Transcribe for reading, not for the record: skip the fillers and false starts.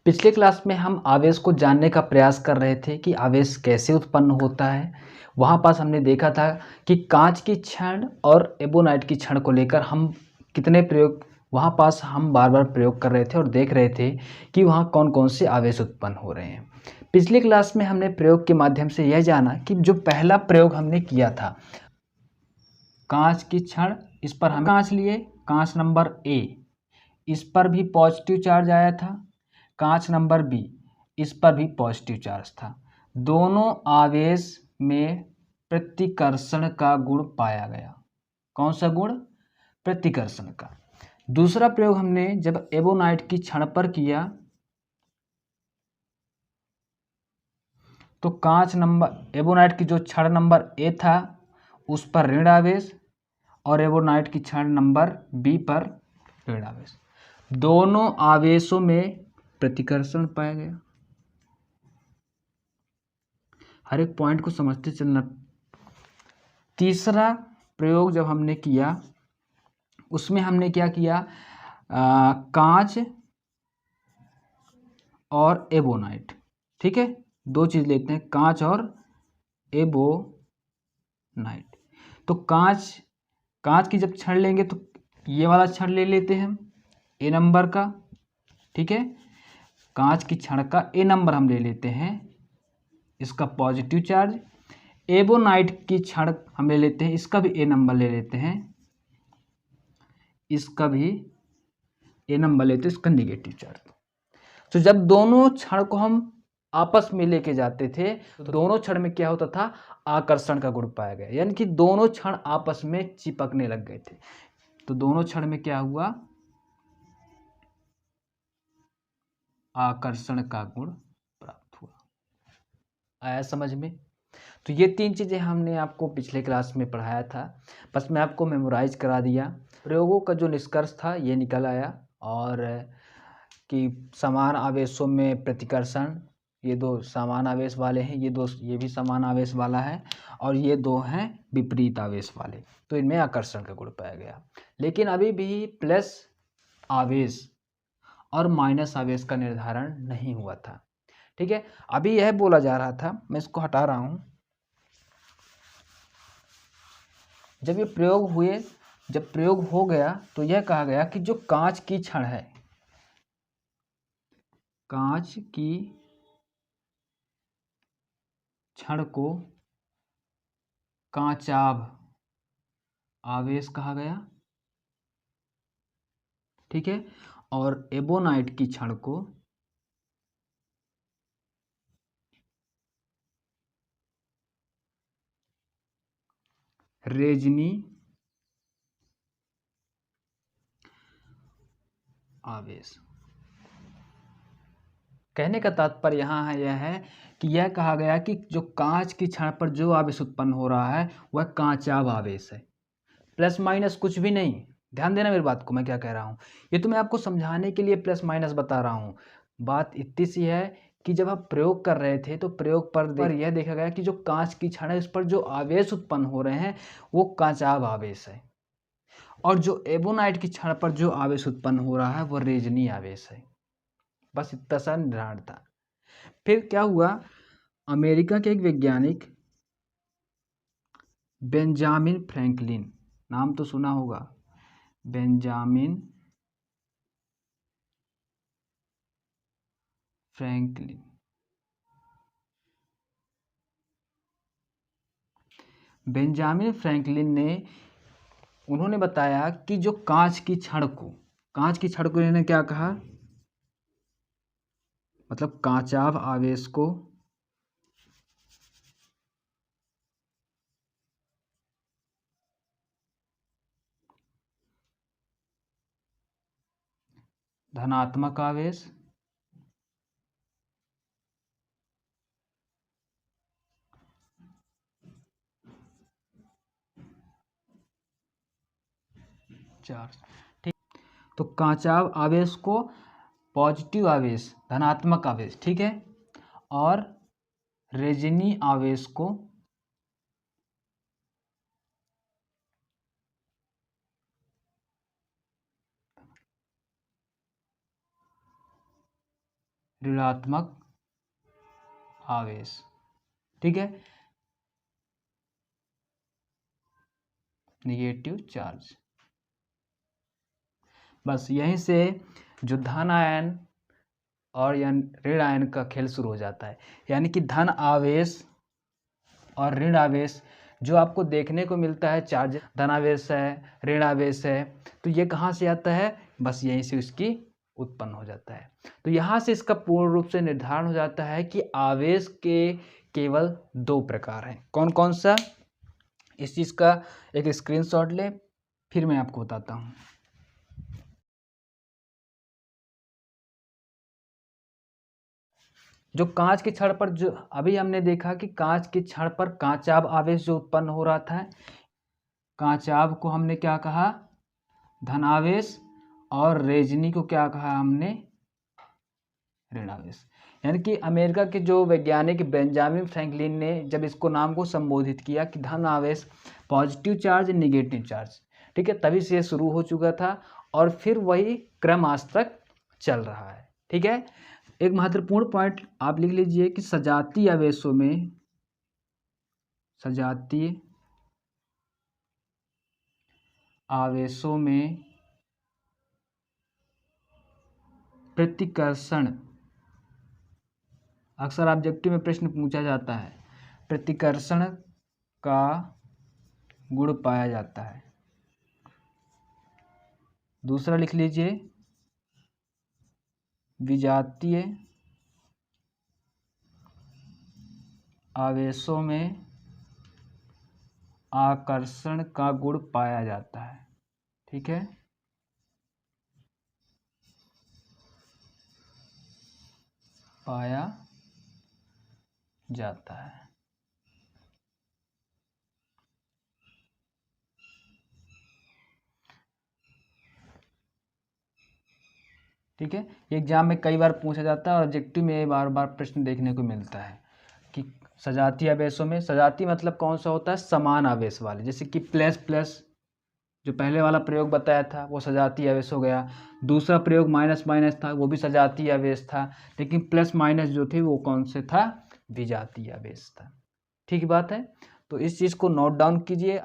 पिछले क्लास में हम आवेश को जानने का प्रयास कर रहे थे कि आवेश कैसे उत्पन्न होता है। वहाँ पास हमने देखा था कि कांच की छड़ और एबोनाइट की छड़ को लेकर हम कितने प्रयोग वहाँ पास हम बार बार प्रयोग कर रहे थे और देख रहे थे कि वहाँ कौन कौन से आवेश उत्पन्न हो रहे हैं। पिछली क्लास में हमने प्रयोग के माध्यम से यह जाना कि जो पहला प्रयोग हमने किया था कांच की छड़, इस पर हम कांच लिए, कांच नंबर ए, इस पर भी पॉजिटिव चार्ज आया था। कांच नंबर बी, इस पर भी पॉजिटिव चार्ज था। दोनों आवेश में प्रतिकर्षण का गुण पाया गया। कौन सा गुण? प्रतिकर्षण का। दूसरा प्रयोग हमने जब एबोनाइट की छड़ पर किया तो कांच नंबर एबोनाइट की जो छड़ नंबर ए था उस पर ऋण आवेश और एबोनाइट की छड़ नंबर बी पर ऋण आवेश। दोनों आवेशों में प्रतिकर्षण पाया गया। हर एक पॉइंट को समझते चलना। तीसरा प्रयोग जब हमने किया उसमें हमने क्या किया, कांच और एबोनाइट, ठीक है, दो चीज लेते हैं, कांच और एबोनाइट। तो कांच की जब छड़ लेंगे तो ये वाला छड़ ले लेते हैं हम ए नंबर का, ठीक है, कांच की छड़ का ए नंबर हम ले लेते हैं, इसका पॉजिटिव चार्ज। एबोनाइट की छड़ हम ले लेते हैं, इसका भी ए नंबर ले लेते हैं, इसका भी ए नंबर लेते हैं, इसका निगेटिव चार्ज। तो जब दोनों छड़ को हम आपस में लेके जाते थे तो दोनों छड़ में क्या होता था, आकर्षण का गुण पाया गया, यानी कि दोनों छड़ आपस में चिपकने लग गए थे। तो दोनों छड़ में क्या हुआ, आकर्षण का गुण प्राप्त हुआ। आया समझ में? तो ये तीन चीजें हमने आपको पिछले क्लास में पढ़ाया था, बस मैं आपको मेमोराइज करा दिया। प्रयोगों का जो निष्कर्ष था ये निकल आया, और कि समान आवेशों में प्रतिकर्षण, ये दो समान आवेश वाले हैं, ये भी समान आवेश वाला है, और ये दो हैं विपरीत आवेश वाले, तो इनमें आकर्षण का गुण पाया गया। लेकिन अभी भी प्लस आवेश और माइनस आवेश का निर्धारण नहीं हुआ था, ठीक है। अभी यह बोला जा रहा था, मैं इसको हटा रहा हूं, जब ये प्रयोग हुए, जब प्रयोग हो गया तो यह कहा गया कि जो कांच की छड़ है, कांच की छड़ को कांचाभ आवेश कहा गया, ठीक है, और एबोनाइट की छड़ को रेजनी आवेश। कहने का तात्पर्य यहाँ है, यह है कि यह कहा गया कि जो कांच की छड़ पर जो आवेश उत्पन्न हो रहा है वह कांचाभ आवेश है, प्लस माइनस कुछ भी नहीं। ध्यान देना मेरी बात को, मैं क्या कह रहा हूँ, ये तो मैं आपको समझाने के लिए प्लस माइनस बता रहा हूँ। बात इतनी सी है कि जब आप प्रयोग कर रहे थे तो प्रयोग पर यह देखा गया कि जो कांच की छड़ है उस पर जो आवेश उत्पन्न हो रहे हैं वो कांचाभ आवेश है, और जो एबोनाइट की छड़ पर जो आवेश उत्पन्न हो रहा है वो रेजनी आवेश है। बस इतना सा निर्धारण था। फिर क्या हुआ, अमेरिका के एक वैज्ञानिक बेंजामिन फ्रैंकलिन, नाम तो सुना होगा, बेंजामिन फ्रैंकलिन, बेंजामिन फ्रैंकलिन ने, उन्होंने बताया कि जो कांच की छड़ को इन्होंने क्या कहा, मतलब कांचाभ आवेश को धनात्मक आवेश, चार्ज, ठीक। तो कांचाभ आवेश को पॉजिटिव आवेश, धनात्मक आवेश, ठीक है, और रेजिनी आवेश को ऋणात्मक आवेश, ठीक है, निगेटिव चार्ज। बस यहीं से जो धन आयन और या ऋण आयन का खेल शुरू हो जाता है। यानी कि धन आवेश और ऋण आवेश जो आपको देखने को मिलता है, चार्ज धन आवेश है, ऋण आवेश है, तो ये कहाँ से आता है? बस यहीं से उसकी उत्पन्न हो जाता है। तो यहाँ से इसका पूर्ण रूप से निर्धारण हो जाता है कि आवेश के केवल दो प्रकार हैं। कौन कौन सा? इस चीज़ का एक स्क्रीनशॉट ले, फिर मैं आपको बताता हूँ। जो कांच के छड़ पर, जो अभी हमने देखा कि कांच के छड़ पर कांचाभ आवेश जो उत्पन्न हो रहा था, कांचाभ को हमने क्या कहा? धनावेश, और रेजनी को क्या कहा हमने? ऋणावेश। यानी कि अमेरिका के जो वैज्ञानिक बेंजामिन फ्रैंकलिन ने जब इसको नाम को संबोधित किया कि धन आवेश, पॉजिटिव चार्ज, निगेटिव चार्ज, ठीक है, तभी से शुरू हो चुका था और फिर वही क्रम आज तक चल रहा है, ठीक है। एक महत्वपूर्ण पॉइंट आप लिख लीजिए कि सजातीय आवेशों में, सजातीय आवेशों में प्रतिकर्षण, अक्सर ऑब्जेक्टिव में प्रश्न पूछा जाता है, प्रतिकर्षण का गुण पाया जाता है। दूसरा लिख लीजिए, विजातीय आवेशों में आकर्षण का गुण पाया जाता है, ठीक है। पाया जाता है, ठीक है। एग्जाम में कई बार पूछा जाता है और ऑब्जेक्टिव में बार बार प्रश्न देखने को मिलता है कि सजातीय आवेशों में, सजातीय मतलब कौन सा होता है? समान आवेश वाले, जैसे कि प्लस प्लस, जो पहले वाला प्रयोग बताया था वो सजातीय आवेश हो गया। दूसरा प्रयोग माइनस माइनस था, वो भी सजातीय आवेश था, लेकिन प्लस माइनस जो थे वो कौन से था? विजातीय आवेश था, ठीक बात है। तो इस चीज़ को नोट डाउन कीजिए।